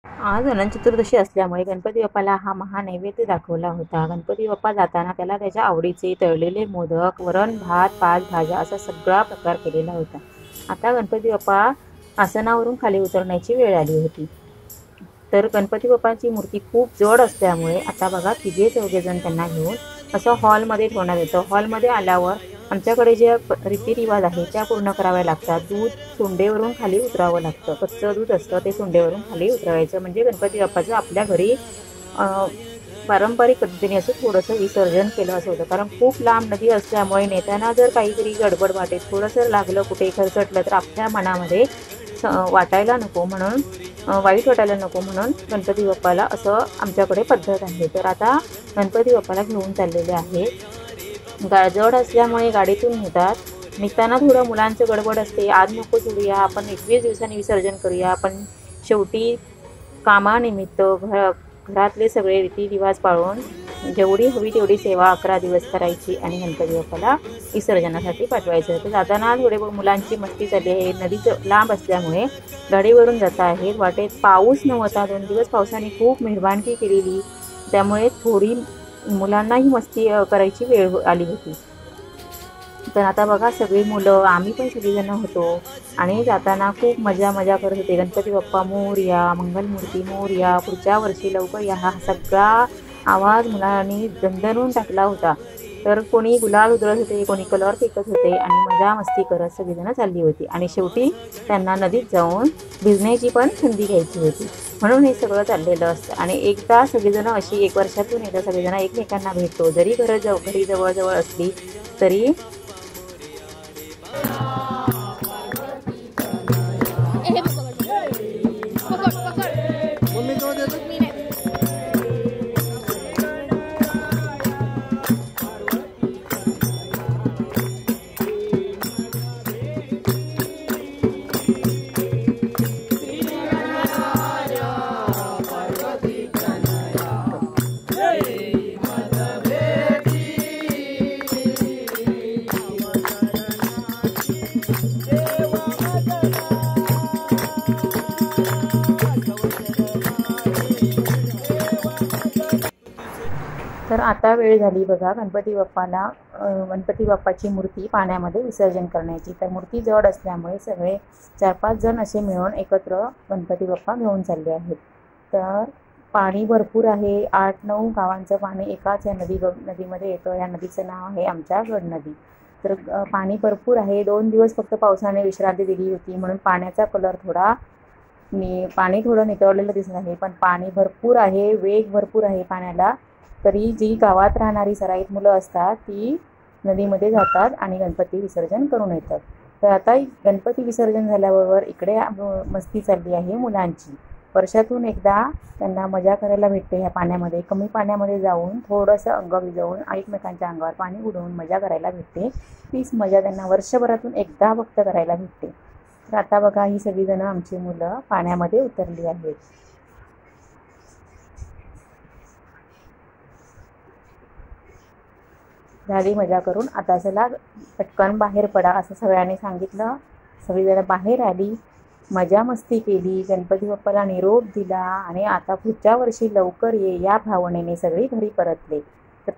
आज अनंत चतुर्दशी असल्यामुळे गणपती बाप्पाला हा महानैवेद्य दाखवला होता। गणपती बाप्पा जाताना त्याला त्याच्या आवडीचे तळलेले मोदक, वरण, भात, 5 भाज्या असा सगळा प्रकार केलेला होता। आता गणपती बाप्पा आसनावरून खाली उतरण्याची वेळ आली होती। तर गणपती बाप्पाची मूर्ती खूप जड असल्यामुळे आता बघा तिघे चौघेजण त्यांना घेऊन असं हॉलमध्ये ठेवण्यात येतं। हॉलमध्ये आल्यावर आमच्याकडे जे रीतिरिवाज आहे त्या पूर्ण कराव्या लागतात। दूध सोंडेवरून खाली उतरावं लागतं। कच्चं दूध असतं ते सोंडेवरून खाली उतरवायचं म्हणजे गणपती बाप्पाचं आपल्या घरी पारंपरिक पद्धतीने असं थोडंसं विसर्जन केलं असं होतं। कारण खूप लांब नदी असल्यामुळे नेताना जर काहीतरी गडबड वाटेत थोडंसं लागलं कुठे खरचटलं तर आपल्या मनामध्ये वाटायला नको म्हणून वाईट वाटायला नको म्हणून गणपती बाप्पाला असं आमच्याकडे पद्धत आहे। तर आता गणपती बाप्पाला घेऊन चाललेले आहे। जड असल्यामुळे गाडीतून नेतात। निघताना थोडं मुलांचं गडबड असते, आज नको सोडूया आपण 21 दिवसांनी विसर्जन करूया। पण शेवटी कामानिमित्त घरातले सगळे रीतिरिवाज पाळून जेवढी हवी तेवढी सेवा 11 दिवस करायची आणि गणपती बाप्पाला विसर्जनासाठी पाठवायचं। तर जाताना थोडे मुलांची मस्ती चालली आहे। नदीचं लांब असल्यामुळे गाडीवरून जात आहेत। वाटेत पाऊस नव्हता, 2 दिवस पावसाने खूप मेहरबानगी केलेली, त्यामुळे थोडी मुलांनाही मस्ती करायची वेळ आली होती। तर आता बघा सगळी मुलं आम्ही पण सगळीजण होतो आणि जाताना खूप मजा करत होते। गणपती बाप्पा मोरया, मंगलमूर्ती मोरया, पुढच्या वर्षी लवकर या, हा सगळा आवाज मुलांनी दणदणून टाकला होता। तर कोणी गुलाल उधळत होते, कोणी कलर फेकत होते आणि मजा मस्ती करत सगळीजण चालली होती। आणि शेवटी त्यांना नदीत जाऊन भिजण्याची पण संधी घ्यायची होती, म्हणून हे सगळं चाललेलं असतं। आणि एकदा सगळीजण अशी 1 वर्षातून एकदा सगळेजण एकमेकांना भेटतो, जरी घरी जवळ असली तरी। तर आता वेळ झाली बघा गणपती बाप्पाची मूर्ती पाण्यामध्ये विसर्जन करण्याची। तर मूर्ती जड असल्यामुळे सगळे 4-5 जण असे मिळून एकत्र गणपती बाप्पा घेऊन चालले आहेत। तर पाणी भरपूर आहे, 8-9 गावांचं पाणी एकाच या नदीमध्ये येतं। या नदीचं नाव आहे आमच्या गड नदी। तर पाणी भरपूर आहे। 2 दिवस फक्त पावसाने विश्रांती दिली होती म्हणून पाण्याचा कलर पाणी थोडं नितळलेलं दिसत आहे, पण पाणी भरपूर आहे, वेग भरपूर आहे पाण्याला। तरी जी गावात राहणारी सराईत मुलं असतात ती नदीमध्ये जातात आणि गणपती विसर्जन करून येतात। तर आता गणपती विसर्जन झाल्याबरोबर इकडे मस्ती चालली आहे मुलांची। वर्षातून एकदा त्यांना मजा करायला भेटते ह्या पाण्यामध्ये। कमी पाण्यामध्ये जाऊन थोडंसं अंग भिजवून एकमेकांच्या अंगावर पाणी उडवून मजा करायला भेटते। तीच मजा त्यांना वर्षभरातून एकदा फक्त करायला भेटते। तर आता बघा ही सगळीजणं आमची मुलं पाण्यामध्ये उतरली आहेत। झाली मजा करून, आता चला पटकन बाहेर पडा असं सगळ्यांनी सांगितलं। सगळीजण बाहेर आली, मजा मस्ती केली, गणपती बाप्पाला निरोप दिला आणि आता पुढच्या वर्षी लवकर ये या भावनेने सगळी घरी परतले। तर